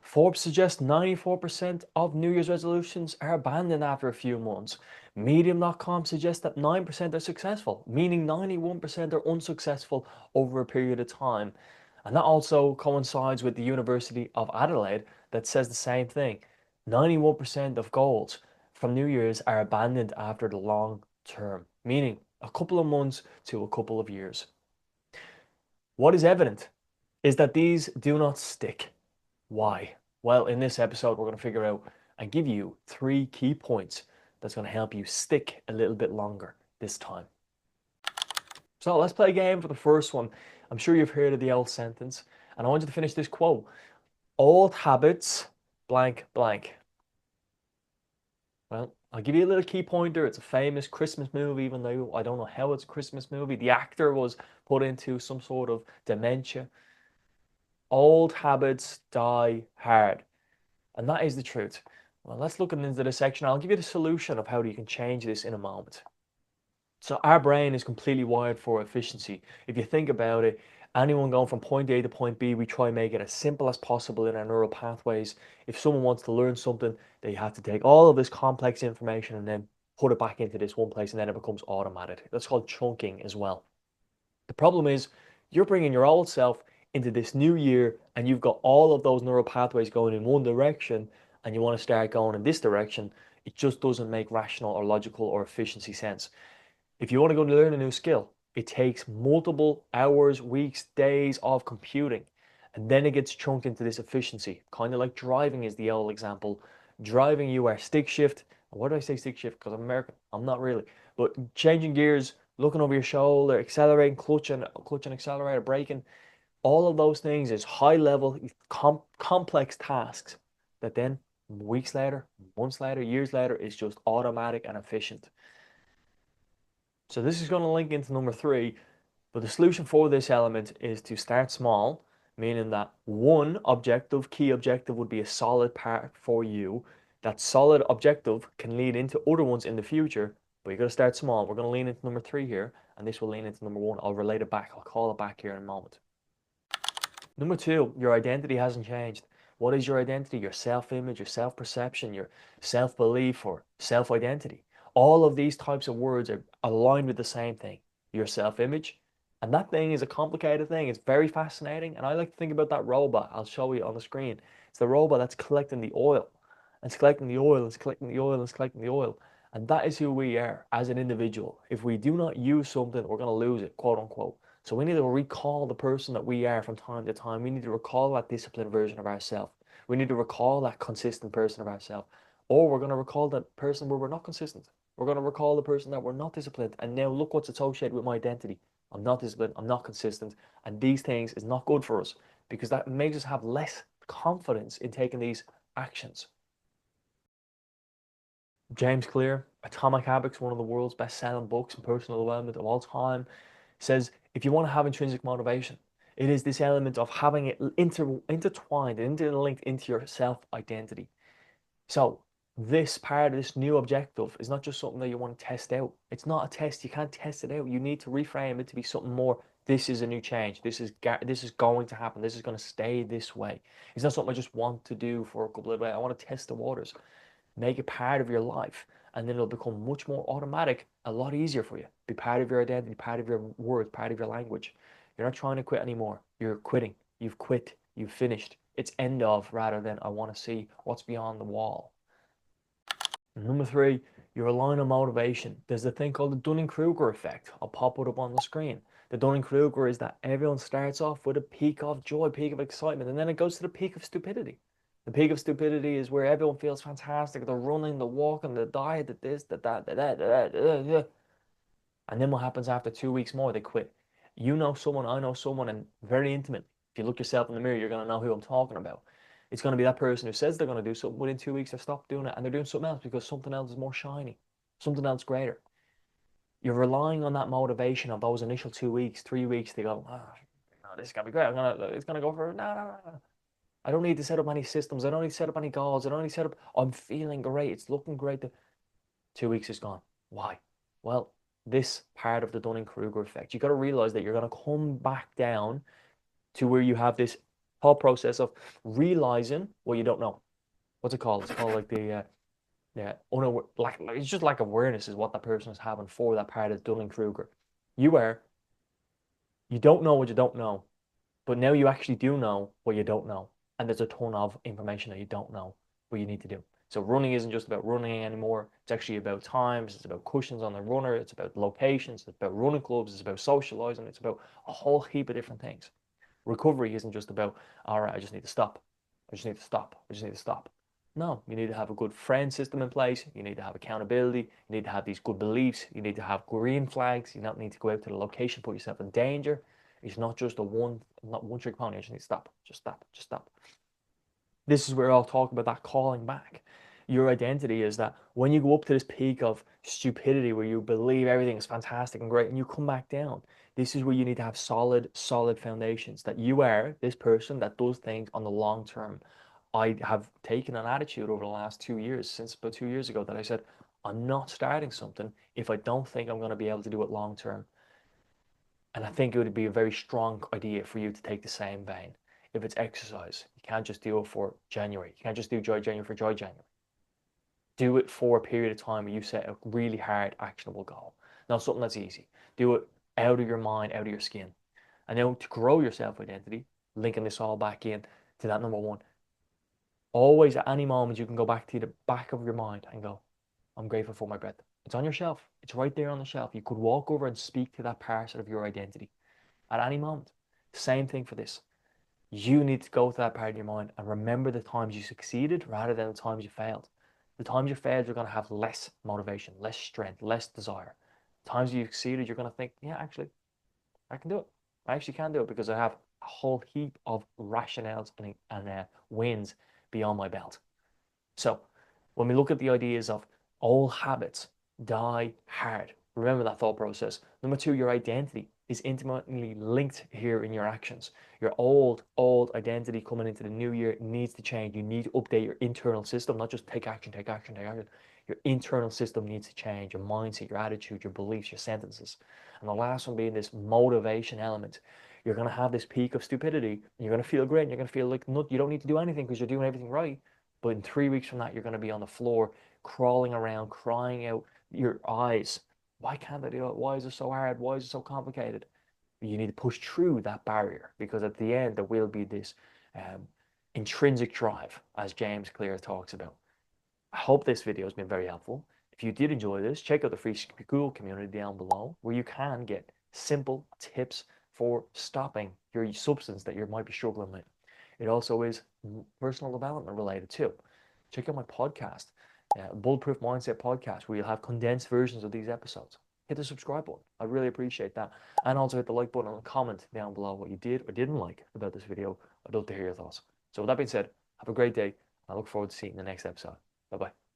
Forbes suggests 94% of New Year's resolutions are abandoned after a few months. Medium.com suggests that 9% are successful, meaning 91% are unsuccessful over a period of time. And that also coincides with the University of Adelaide that says the same thing. 91% of goals from New Year's are abandoned after the long term, meaning a couple of months to a couple of years. What is evident is that these do not stick. Why? Well, in this episode, we're going to figure out and give you 3 key points that's going to help you stick a little bit longer this time. So let's play a game for the first one. I'm sure you've heard of the old sentence, and I want you to finish this quote. Old habits, blank, blank. Well, I'll give you a little key pointer. It's a famous Christmas movie, even though I don't know how it's a Christmas movie. The actor was put into some sort of dementia. Old habits die hard. And that is the truth. Well, let's look into this section. I'll give you the solution of how you can change this in a moment. So our brain is completely wired for efficiency. If you think about it, anyone going from point A to point B, we try and make it as simple as possible in our neural pathways. If someone wants to learn something, they have to take all of this complex information and then put it back into this one place, and then it becomes automatic. That's called chunking as well. The problem is you're bringing your old self into this new year and you've got all of those neural pathways going in one direction and you want to start going in this direction. It just doesn't make rational or logical or efficiency sense. If you want to go to learn a new skill, it takes multiple hours, weeks, days of computing. And then it gets chunked into this efficiency. Kind of like driving is the old example. Driving, you are stick shift. Why do I say stick shift? Because I'm American. I'm not really. But changing gears, looking over your shoulder, accelerating, clutch and accelerator, braking. All of those things is high level, complex tasks that then weeks later, months later, years later is just automatic and efficient. So this is going to link into number 3, but the solution for this element is to start small, meaning that one objective, key objective would be a solid part for you. That solid objective can lead into other ones in the future, but you got to start small. We're going to lean into number 3 here, and this will lean into number 1. I'll relate it back. I'll call it back here in a moment. Number 2, your identity hasn't changed. What is your identity? Your self-image, your self-perception, your self-belief, or self-identity. All of these types of words are aligned with the same thing, your self-image. And that thing is a complicated thing. It's very fascinating. And I like to think about that robot. I'll show you on the screen. It's the robot that's collecting the oil. It's collecting the oil, it's collecting the oil, it's collecting the oil. And that is who we are as an individual. If we do not use something, we're going to lose it, quote unquote. So we need to recall the person that we are from time to time. We need to recall that disciplined version of ourselves. We need to recall that consistent person of ourselves. Or we're going to recall that person where we're not consistent. We're going to recall the person that we're not disciplined. And now look what's associated with my identity. I'm not disciplined. I'm not consistent. And these things is not good for us because that makes us have less confidence in taking these actions. James Clear, Atomic Habits, one of the world's best-selling books in personal development of all time, says if you want to have intrinsic motivation, it is this element of having it intertwined and interlinked into your self-identity. So this part of this new objective is not just something that you want to test out. It's not a test. You can't test it out. You need to reframe it to be something more. This is a new change. This is going to happen. This is going to stay this way. It's not something I just want to do for a couple of days. I want to test the waters. Make it part of your life, and then it'll become much more automatic, a lot easier for you. Be part of your identity, part of your words, part of your language. You're not trying to quit anymore. You're quitting. You've quit. You've finished. It's end of rather than I want to see what's beyond the wall. And number 3, you're relying on motivation. There's a thing called the Dunning-Kruger effect. I'll pop it up on the screen. The Dunning-Kruger is that everyone starts off with a peak of joy, peak of excitement, and then it goes to the peak of stupidity. The peak of stupidity is where everyone feels fantastic. They're running, the walking, the diet, the this, the that, the that, the that, and then what happens after 2 weeks more? They quit. You know someone, I know someone, and very intimate. If you look yourself in the mirror, you're going to know who I'm talking about. It's going to be that person who says they're going to do something. Within 2 weeks, they stop doing it, and they're doing something else because something else is more shiny, something else greater. You're relying on that motivation of those initial 2 weeks, 3 weeks. They go, oh, no, this is going to be great. It's going to go for, no. I don't need to set up any systems. I don't need to set up any goals. I don't need to set up, I'm feeling great. It's looking great. 2 weeks is gone. Why? Well, this part of the Dunning-Kruger effect. You got to realize that you're going to come back down to where you have this Thought process of realizing what you don't know. What's it called? It's called like the yeah, like it's just like awareness is what that person is having for that part of Dunning-Kruger. You are you don't know what you don't know, but now you actually do know what you don't know, and there's a ton of information that you don't know what you need to do. So running isn't just about running anymore. It's actually about times. It's about cushions on the runner. It's about locations. It's about running clubs. It's about socializing. It's about a whole heap of different things. Recovery isn't just about, all right, I just need to stop. I just need to stop. I just need to stop. No, you need to have a good friend system in place. You need to have accountability. You need to have these good beliefs. You need to have green flags. You don't need to go out to the location, put yourself in danger. It's not just not one trick pony. I just need to stop. Just stop. Just stop. This is where I'll talk about that calling back. Your identity is that when you go up to this peak of stupidity where you believe everything is fantastic and great and you come back down, this is where you need to have solid foundations that you are this person that does things on the long term. I have taken an attitude over the last 2 years, since about 2 years ago, that I said, I'm not starting something if I don't think I'm going to be able to do it long term. And I think it would be a very strong idea for you to take the same vein. If it's exercise, you can't just do it for January. You can't just do Joy January for Joy January. Do it for a period of time where you set a really hard, actionable goal. Not something that's easy. Do it out of your mind, out of your skin. And now to grow your self-identity, linking this all back in to that number one, always at any moment you can go back to the back of your mind and go, I'm grateful for my breath. It's on your shelf. It's right there on the shelf. You could walk over and speak to that part of your identity at any moment. Same thing for this. You need to go to that part of your mind and remember the times you succeeded rather than the times you failed. The times you failed, you're going to have less motivation, less strength, less desire. The times you succeeded, you're going to think, yeah, actually, I can do it. I actually can do it because I have a whole heap of rationales and wins beyond my belt. So when we look at the ideas of old habits die hard, remember that thought process. Number two, your identity is intimately linked here in your actions. Your old identity coming into the new year needs to change. You need to update your internal system, not just take action, take action, take action. Your internal system needs to change, your mindset, your attitude, your beliefs, your sentences. And the last one being this motivation element. You're going to have this peak of stupidity. And you're going to feel great. And you're going to feel like you don't need to do anything because you're doing everything right. But in 3 weeks from that, you're going to be on the floor, crawling around, crying out your eyes. Why can't I do it? Why is it so hard? Why is it so complicated? You need to push through that barrier because at the end, there will be this um, intrinsic drive, as James Clear talks about. I hope this video has been very helpful. If you did enjoy this, check out the free Google community down below where you can get simple tips for stopping your substance that you might be struggling with. It also is personal development related too. Check out my podcast, Bulletproof Mindset Podcast, where you'll have condensed versions of these episodes. Hit the subscribe button. I really appreciate that. And also hit the like button and comment down below what you did or didn't like about this video. I'd love to hear your thoughts. So with that being said, have a great day. I look forward to seeing you in the next episode. Bye-bye.